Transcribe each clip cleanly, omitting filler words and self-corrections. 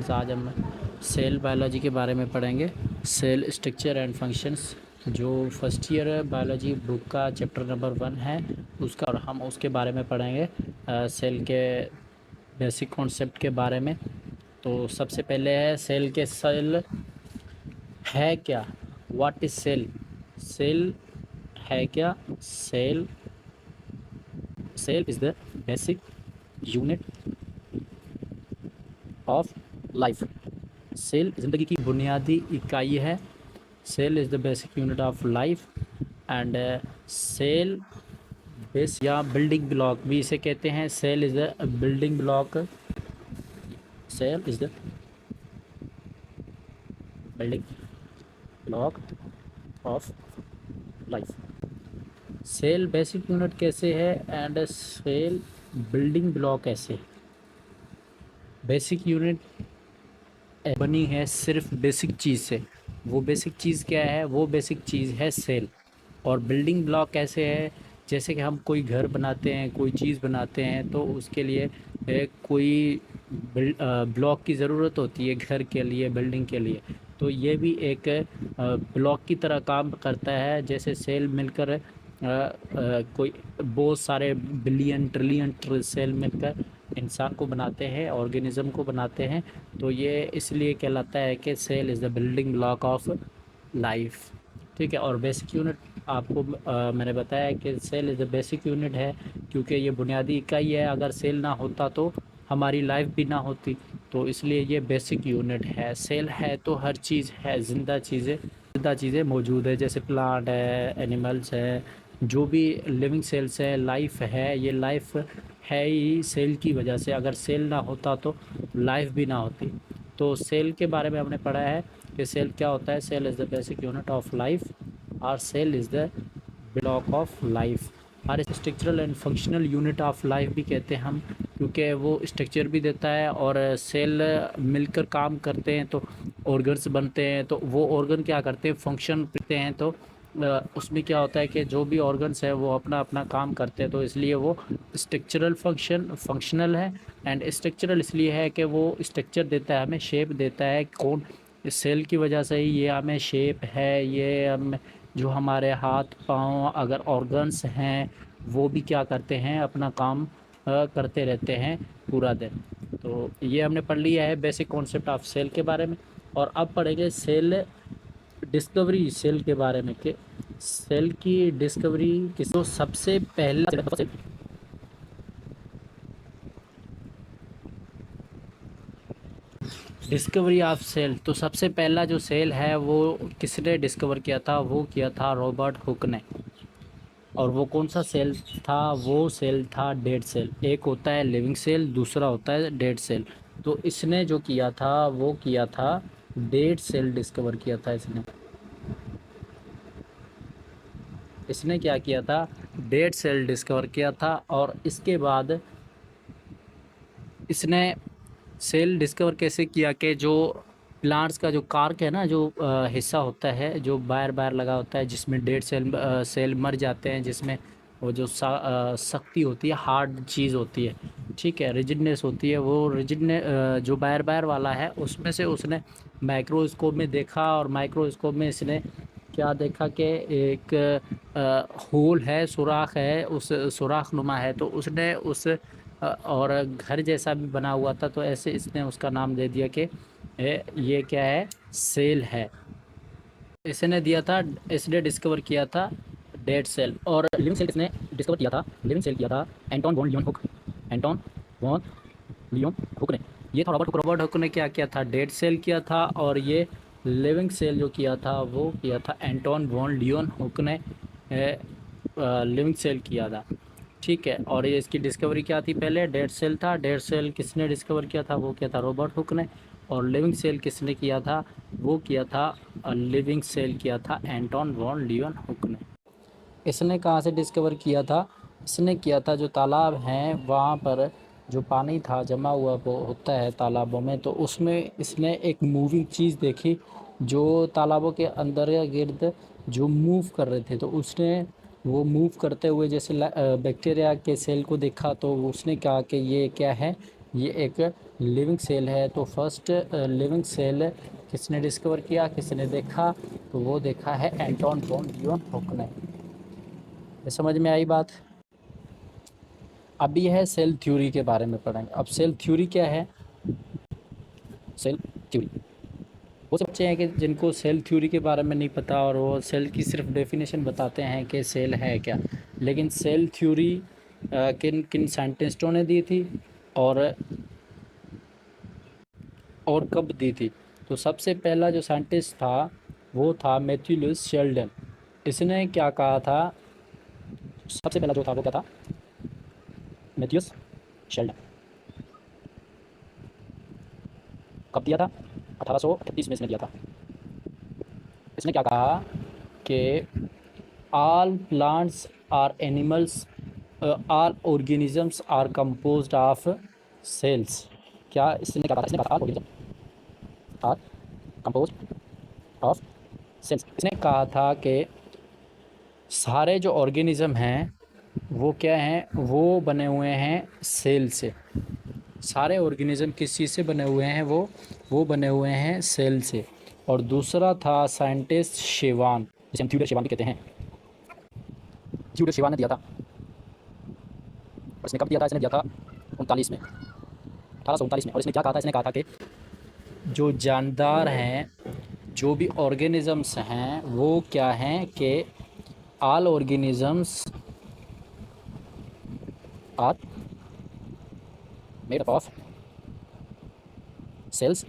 Friends, आज हम cell biology के बारे में पढ़ेंगे। सेल स्ट्रक्चर एंड फंक्शंस, जो फर्स्ट ईयर बायोलॉजी बुक का चैप्टर नंबर 1 है उसका, और हम उसके बारे में पढ़ेंगे सेल के बेसिक कॉन्सेप्ट के बारे में। तो सबसे पहले है सेल है क्या, व्हाट इज सेल। सेल है क्या? Cell cell is the basic unit of life. Cell ज़िंदगी की बुनियादी इकाई है। Cell is the basic unit of life and cell base या बिल्डिंग ब्लॉक भी इसे कहते हैं। Cell is the building block. Cell is the building block of life. Cell basic unit कैसे है एंड सेल बिल्डिंग ब्लॉक कैसे है? Basic unit बनी है सिर्फ बेसिक चीज़ से। वो बेसिक चीज़ क्या है? वो बेसिक चीज़ है सेल। और बिल्डिंग ब्लॉक कैसे है? जैसे कि हम कोई घर बनाते हैं, कोई चीज़ बनाते हैं, तो उसके लिए कोई ब्लॉक की ज़रूरत होती है घर के लिए, बिल्डिंग के लिए। तो ये भी एक ब्लॉक की तरह काम करता है। जैसे सेल मिलकर कोई बहुत सारे बिलियन ट्रिलियन सेल मिलकर इंसान को बनाते हैं, ऑर्गेनिज्म को बनाते हैं। तो ये इसलिए कहलाता है कि cell is the building block of life. ठीक है। और बेसिक यूनिट आपको मैंने बताया कि cell is the basic unit है, क्योंकि ये बुनियादी इकाई है। अगर सेल ना होता तो हमारी लाइफ भी ना होती, तो इसलिए ये बेसिक यूनिट है। सेल है तो हर चीज़ है, ज़िंदा चीज़ें मौजूद है। जैसे प्लांट है, एनिमल्स है, जो भी लिविंग सेल्स है, लाइफ है। ये लाइफ है ही सेल की वजह से। अगर सेल ना होता तो लाइफ भी ना होती। तो सेल के बारे में हमने पढ़ा है कि सेल क्या होता है। Cell is the basic unit of life और cell is the block of life. और structural and functional unit of life भी कहते हैं हम, क्योंकि वो स्ट्रक्चर भी देता है और सेल मिलकर काम करते हैं तो ऑर्गन्स बनते हैं। तो वो ऑर्गन क्या करते हैं? फंक्शन करते हैं। तो उसमें क्या होता है कि जो भी ऑर्गन्स है वो अपना अपना काम करते हैं। तो इसलिए वो स्ट्रक्चरल फंक्शनल है। एंड स्ट्रक्चरल इसलिए है कि वो स्ट्रक्चर देता है, हमें शेप देता है। कौन? सेल की वजह से ही ये हमें शेप है। ये हम जो हमारे हाथ पाँव अगर ऑर्गन्स हैं वो भी क्या करते हैं? अपना काम करते रहते हैं पूरा दिन। तो ये हमने पढ़ लिया है बेसिक कॉन्सेप्ट ऑफ सेल के बारे में। और अब पढ़ेंगे सेल डिस्कवरी, सेल के बारे में कि सेल की डिस्कवरी किस तो सबसे पहला डिस्कवरी ऑफ सेल। तो सबसे पहला जो सेल है वो किसने डिस्कवर किया था? वो किया था रॉबर्ट हुक ने। और वो कौन सा सेल था? वो सेल था डेड सेल। एक होता है लिविंग सेल, दूसरा होता है डेड सेल। तो इसने जो किया था वो किया था डेड सेल डिस्कवर किया था इसने। इसने क्या किया था? डेड सेल डिस्कवर किया था। और इसके बाद इसने सेल डिस्कवर कैसे किया कि जो प्लांट्स का जो कार्क है ना, जो हिस्सा होता है जो बार बार लगा होता है, जिसमें डेड सेल मर जाते हैं, जिसमें वो जो शक्ति होती है, हार्ड चीज़ होती है, ठीक है, रिजिडनेस होती है, वो रिजिडने जो बार बार वाला है उसमें से उसने माइक्रोस्कोप में देखा। और माइक्रोस्कोप में इसने क्या देखा कि एक होल है, सुराख है, उस सुराख नुमा है। तो उसने उस और घर जैसा भी बना हुआ था, तो ऐसे इसने उसका नाम दे दिया कि ये क्या है? सेल है। इसने दिया था, इसने डिस्कवर किया था डेड सेल। और लिविंग सेल किसने डिस्कवर किया था? लिविंग सेल किया था Anton van Leeuwenhoek. Anton van Leeuwenhoek ने। ये था रॉबर्ट हुक ने क्या किया था? डेड सेल किया था। और ये लिविंग सेल जो किया था वो किया था एंटोन वॉन लियोन हुक ने। लिविंग सेल किया था, ठीक है। और ये इसकी डिस्कवरी क्या थी? पहले डेड सेल था। डेड सेल किसने डिस्कवर किया था? वो किया था रॉबर्ट हुक ने। और लिविंग सेल किसने किया था? वो किया था लिविंग सेल किया था एंटोन वॉन लियोन हुक ने। इसने कहाँ से डिस्कवर किया था? इसने किया था जो तालाब हैं वहाँ पर जो पानी था जमा हुआ वो होता है तालाबों में, तो उसमें इसने एक मूविंग चीज़ देखी जो तालाबों के अंदर या गिर्द जो मूव कर रहे थे। तो उसने वो मूव करते हुए जैसे बैक्टीरिया के सेल को देखा, तो उसने कहा कि ये क्या है? ये एक लिविंग सेल है, तो फर्स्ट लिविंग सेल किसने डिस्कवर किया, किसने देखा, तो वो देखा है एंटोन फोन लीeuwenhoek ने। ये समझ में आई बात। अब ये है सेल थ्योरी के बारे में पढ़ेंगे। अब सेल थ्योरी क्या है, सेल थ्योरी वो सब बच्चे हैं कि जिनको सेल थ्योरी के बारे में नहीं पता और वो सेल की सिर्फ डेफिनेशन बताते हैं कि सेल है क्या। लेकिन सेल थ्योरी किन किन साइंटिस्टों ने दी थी और कब दी थी। तो सबसे पहला जो साइंटिस्ट था वो था मैथ्यू लुईस शेल्डन। इसने क्या कहा था, सबसे पहला जो था वो क्या था, मैथ्यूस शेल्डन। कब दिया था, 1838 में इसने दिया था। इसने क्या कहा कि all plants or animals, all organisms are composed of cells। क्या इसने क्या कहा था, इसने कहा all organisms are composed of cells। इसने कहा था कि सारे जो ऑर्गेनिज्म हैं वो क्या हैं, वो बने हुए हैं सेल से। सारे ऑर्गेनिज्म किस चीज़ से बने हुए हैं, वो बने हुए हैं सेल से। और दूसरा था साइंटिस्ट शेवान, जिसे हम थ्यूडर शेवान भी कहते हैं। थ्यूडर शेवान ने दिया था। और इसने कब दिया था, इसने दिया था 39 में, 1839 में। और इसने क्या कहा था, इसने कहा था कि जो जानदार हैं, जो भी ऑर्गेनिजम्स हैं, वो क्या हैं कि all organisms are made up of cells.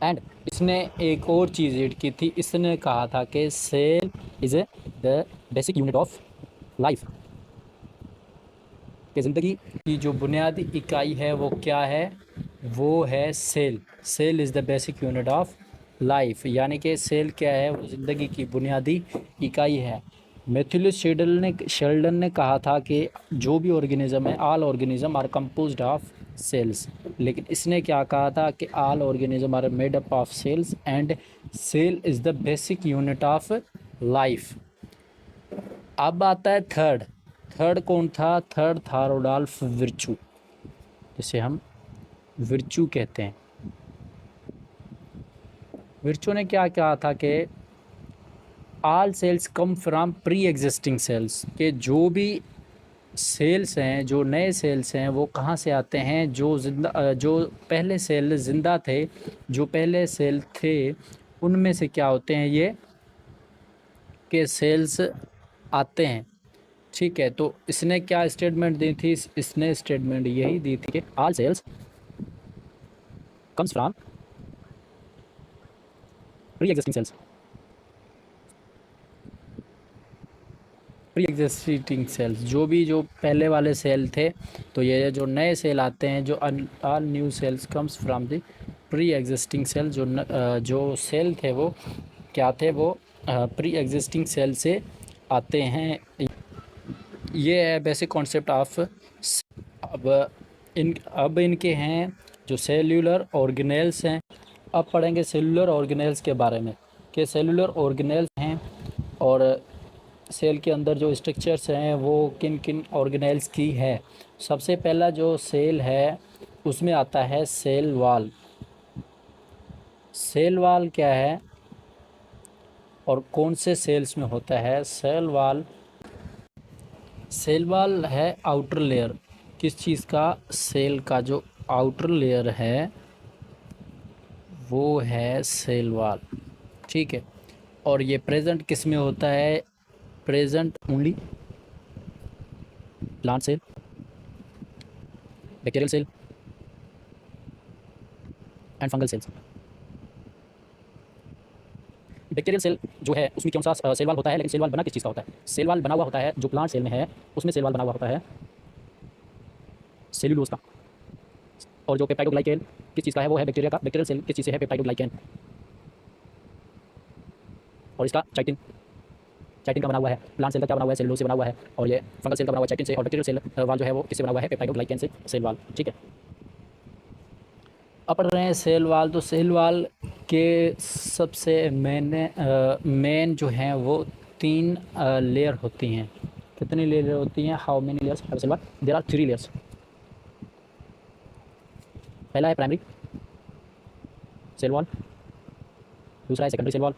And इसने एक और चीज़ ऐड की थी, इसने कहा था कि cell is the basic unit of life, कि ज़िंदगी की जो बुनियादी इकाई है वो क्या है, वो है cell. Cell is the basic unit of life, यानी कि सेल क्या है, वो ज़िंदगी की बुनियादी इकाई है। मैथ्यूलिस शेल्डन ने कहा था कि जो भी ऑर्गेनिज्म है, all organism are composed of cells. लेकिन इसने क्या कहा था कि all organism are made up of cells and cell is the basic unit of life. अब आता है थर्ड। थर्ड कौन था, थर्ड था रोडोल्फ विर्चू, जिसे हम विर्चू कहते हैं। विर्चू ने क्या कहा था कि all cells come from pre existing cells, के जो भी सेल्स हैं, जो नए सेल्स हैं, वो कहाँ से आते हैं, जो पहले सेल जिंदा थे, जो पहले सेल थे, उनमें से क्या होते हैं ये के सेल्स आते हैं। ठीक है, तो इसने क्या स्टेटमेंट दी थी, इसने स्टेटमेंट यही दी थी कि all sales comes from pre existing sales, pre existing sales, जो पहले वाले सेल थे। तो ये जो नए सेल आते हैं, जो all new cells comes from the pre existing cell. जो सेल थे वो क्या थे, वो प्री एग्जिस्टिंग सेल से आते हैं। ये है बेसिक कॉन्सेप्ट ऑफ। अब इनके हैं जो सेल्यूलर ऑर्गेनेल्स हैं। अब पढ़ेंगे सेलुलर ऑर्गेनेल्स के बारे में, कि सेलुलर ऑर्गेनेल्स हैं और सेल के अंदर जो स्ट्रक्चर्स हैं वो किन किन ऑर्गेनेल्स की है। सबसे पहला जो सेल है उसमें आता है सेल वॉल। सेल वॉल क्या है और कौन से सेल्स में होता है, सेल वॉल, सेल वॉल है आउटर लेयर। किस चीज़ का, सेल का जो आउटर लेयर है वो है सेल वॉल। ठीक है, और ये प्रेजेंट किस में होता है, present only plant cell, bacterial cell and fungal cells. Bacterial cell जो है उसमें कौन सा सेल वाल होता है, लेकिन सेल वाल बना किस चीज़ का होता है, सेल वाल बना हुआ होता है जो प्लांट सेल में है, उसमें सेल वाल बना हुआ होता है सेल्यूलोज का। और जो पेप्टाइडोग्लाइकेन किस चीज़ का है, वो है बैक्टीरिया का। बैक्टीरियल सेल किस चीज़ से है, पेप्टाइडोग्लाइकेन। और इसका चाइटिन, चाइटिन का बना हुआ है। प्लांट सेल का क्या बना हुआ है, सेलुलोज से बना हुआ है। और ये फंगल सेल का बना हुआ है चाइटिन से। और बैक्टीरियल सेल वाल जो है वो किससे बना हुआ है, पेप्टाइडोग्लाइकेन से, सेल वाल। ठीक है, अब पढ़ रहे हैं सेल वाल। तो सेल वाल के सबसे मेन जो हैं वो 3 लेयर होती हैं। कितनी लेयर होती हैं, how many layers have cell wall, there are 3 layers. पहला है प्राइमरी सेल वॉल, दूसरा है सेकेंडरी सेल वॉल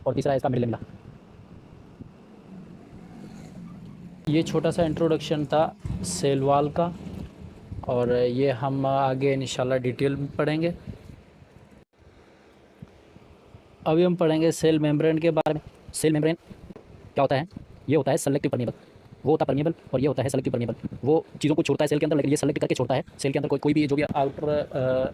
और तीसरा है इसका मिडिल लेमिना। ये छोटा सा इंट्रोडक्शन था सेल वॉल का, और ये हम आगे इंशाल्लाह डिटेल में पढ़ेंगे। अभी हम पढ़ेंगे सेल मेम्ब्रेन के बारे में। सेल मेम्ब्रेन क्या होता है? ये होता है सेलेक्टिव परमेबल। वो होता है परमेबल और ये होता है सेलेक्टिव परमेबल। वो चीज़ों को छोड़ता है सेल के अंदर, लेकिन ये सेलेक्ट करके छोड़ता है। सेल के अंदर कोई भी जो भी आउटर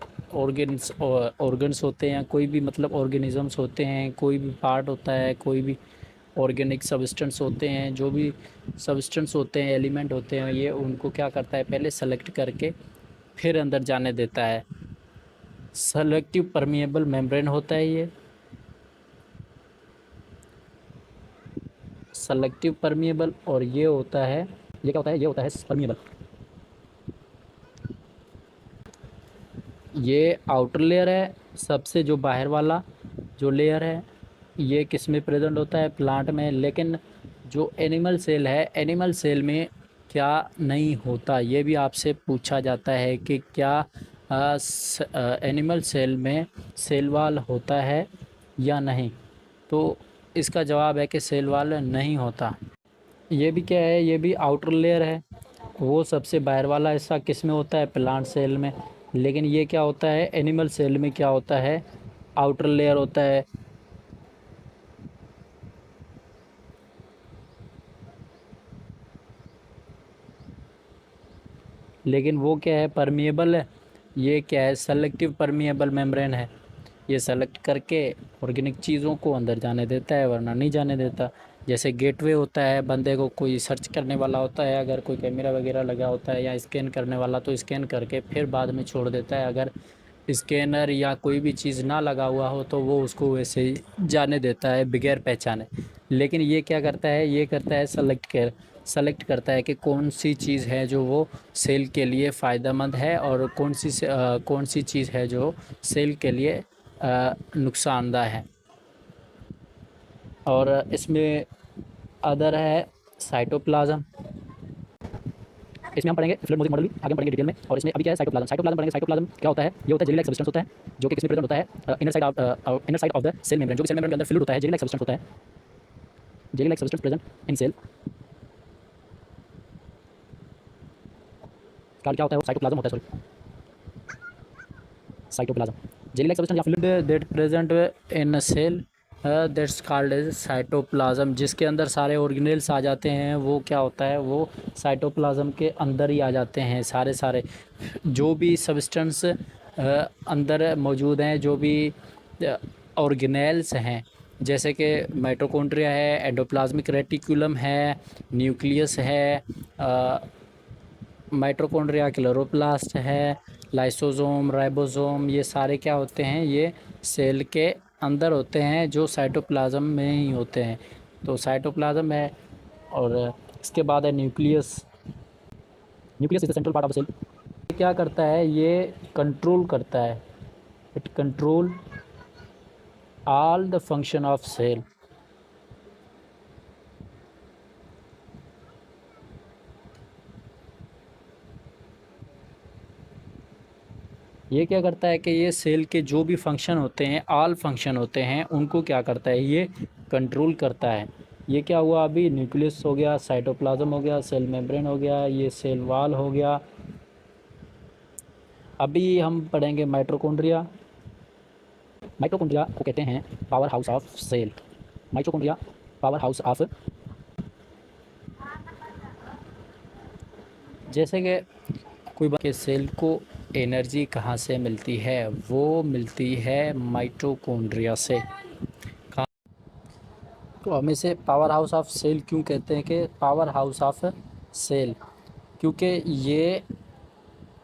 ऑर्गन्स होते हैं, कोई भी मतलब ऑर्गेनिजम्स होते हैं, कोई भी पार्ट होता है, कोई भी ऑर्गेनिक सब्सटेंस होते हैं, जो भी सब्सटेंस होते हैं, एलिमेंट होते हैं, ये उनको क्या करता है, पहले सेलेक्ट करके फिर अंदर जाने देता है। सेलेक्टिव परमिएबल मेम्ब्रेन होता है ये। सेलेक्टिव परमिएबल, और ये होता है, ये क्या होता है, ये होता है परमिएबल। ये आउटर लेयर है, सबसे जो बाहर वाला जो लेयर है, ये किस में प्रेजेंट होता है? प्लांट में। लेकिन जो एनिमल सेल है, एनिमल सेल में क्या नहीं होता, ये भी आपसे पूछा जाता है कि क्या एनिमल सेल में सेल वॉल होता है या नहीं। तो इसका जवाब है कि सेल वॉल नहीं होता। ये भी क्या है, ये भी आउटर लेयर है। वो सबसे बाहर वाला हिस्सा किस में होता है? प्लांट सेल में। लेकिन ये क्या होता है, एनिमल सेल में क्या होता है? आउटर लेयर होता है। लेकिन वो क्या है, परमिएबल है। ये क्या है, सेलेक्टिव परमिएबल मेम्ब्रेन है। ये सेलेक्ट करके ऑर्गेनिक चीज़ों को अंदर जाने देता है, वरना नहीं जाने देता। जैसे गेटवे होता है, बंदे को कोई सर्च करने वाला होता है, अगर कोई कैमरा वगैरह लगा होता है या स्कैन करने वाला, तो स्कैन करके फिर बाद में छोड़ देता है। अगर स्कैनर या कोई भी चीज़ ना लगा हुआ हो तो वो उसको वैसे ही जाने देता है बगैर पहचाने। लेकिन ये क्या करता है, ये करता है सेलेक्ट करता है कि कौन सी चीज़ है जो वो सेल के लिए फ़ायदेमंद है, और कौन सी चीज़ है जो सेल के लिए नुकसानदा है। और इसमें अदर है साइटोप्लाज्म। इसमें हम पढ़ेंगे फ्लड मॉडल भी आगे हम पढ़ेंगे डिटेल में। और इसमें अभी क्या है, साइटोप्लाज्म पढ़ेंगे। साइटोप्लाज्म क्या होता है? ये होता है जेली लाइक सब्सटेंस होता है, जो कि किसमें प्रेजेंट होता है? Inner side of the cell membrane. जो कि सेल मेम्ब्रेन के अंदर फ्लूइड होता है, जेली लाइक सब्सटेंस होता है। Jelly like substance present in cell. क्या होता है वो? साइटोप्लाज्म होता है, sorry, cytoplasm. Jelly like substance या fluid that present in cell that's called as cytoplasm. जिसके अंदर सारे ऑर्गेनेल्स आ जाते हैं, वो क्या होता है, वो साइटोप्लाज्म के अंदर ही आ जाते हैं। सारे जो भी सब्सटेंस अंदर मौजूद हैं, जो भी ऑर्गेनेल्स हैं, जैसे कि माइटोकॉन्ड्रिया है, एंडोप्लाज्मिक रेटिकुलम है, न्यूक्लियस है, माइटोकॉन्ड्रिया, क्लोरोप्लास्ट है, लाइसोसोम, राइबोसोम, ये सारे क्या होते हैं, ये सेल के अंदर होते हैं, जो साइटोप्लाज्म में ही होते हैं। तो साइटोप्लाज्म है। और इसके बाद है nucleus. Nucleus is the central part of the cell. ये क्या करता है, ये कंट्रोल करता है। It control all the function of cell. ये क्या करता है कि ये सेल के जो भी फंक्शन होते हैं, ऑल फंक्शन होते हैं, उनको क्या करता है, ये कंट्रोल करता है। ये क्या हुआ, अभी न्यूक्लियस हो गया, साइटोप्लाज्म हो गया, सेल मेम्ब्रेन हो गया, ये सेल वॉल हो गया। अभी हम पढ़ेंगे माइटोकॉन्ड्रिया। माइटोकॉन्ड्रिया को कहते हैं power house of cell. Mitochondria power house of, जैसे कि कोई बात के सेल को एनर्जी कहाँ से मिलती है? वो मिलती है माइटोकॉन्ड्रिया से। तो हम इसे पावर हाउस ऑफ सेल क्यों कहते हैं कि पावर हाउस ऑफ सेल? क्योंकि ये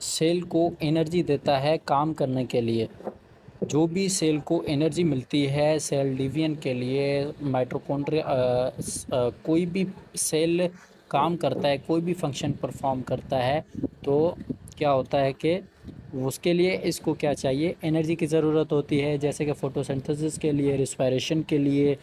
सेल को एनर्जी देता है काम करने के लिए। जो भी सेल को एनर्जी मिलती है सेल डिवीजन के लिए, माइटोकॉन्ड्रिया कोई भी सेल काम करता है, कोई भी फंक्शन परफॉर्म करता है, तो क्या होता है कि उसके लिए इसको क्या चाहिए, एनर्जी की ज़रूरत होती है। जैसे कि फोटोसिंथेसिस के लिए, रिस्पायरेशन के लिए,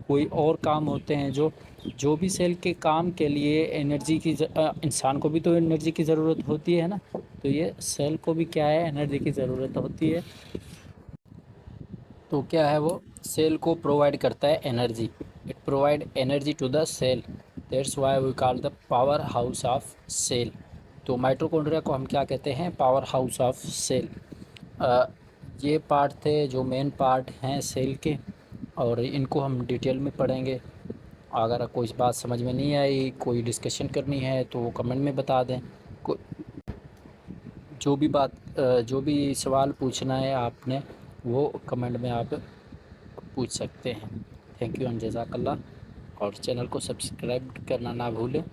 कोई और काम होते हैं जो जो भी सेल के काम के लिए एनर्जी की इंसान को भी तो एनर्जी की ज़रूरत होती है ना, तो ये सेल को भी क्या है, एनर्जी की ज़रूरत होती है। तो क्या है, वो सेल को प्रोवाइड करता है energy. It provide energy to the cell, that's why we call the power house of cell. तो माइटोकॉन्ड्रिया को हम क्या कहते हैं, पावर हाउस ऑफ सेल। ये पार्ट थे जो मेन पार्ट हैं सेल के, और इनको हम डिटेल में पढ़ेंगे। अगर कोई बात समझ में नहीं आई, कोई डिस्कशन करनी है तो वो कमेंट में बता दें। को जो भी बात जो भी सवाल पूछना है आपने, वो कमेंट में आप पूछ सकते हैं। थैंक यू एंड जज़ाकल्लाह। और चैनल को सब्सक्राइब करना ना भूलें।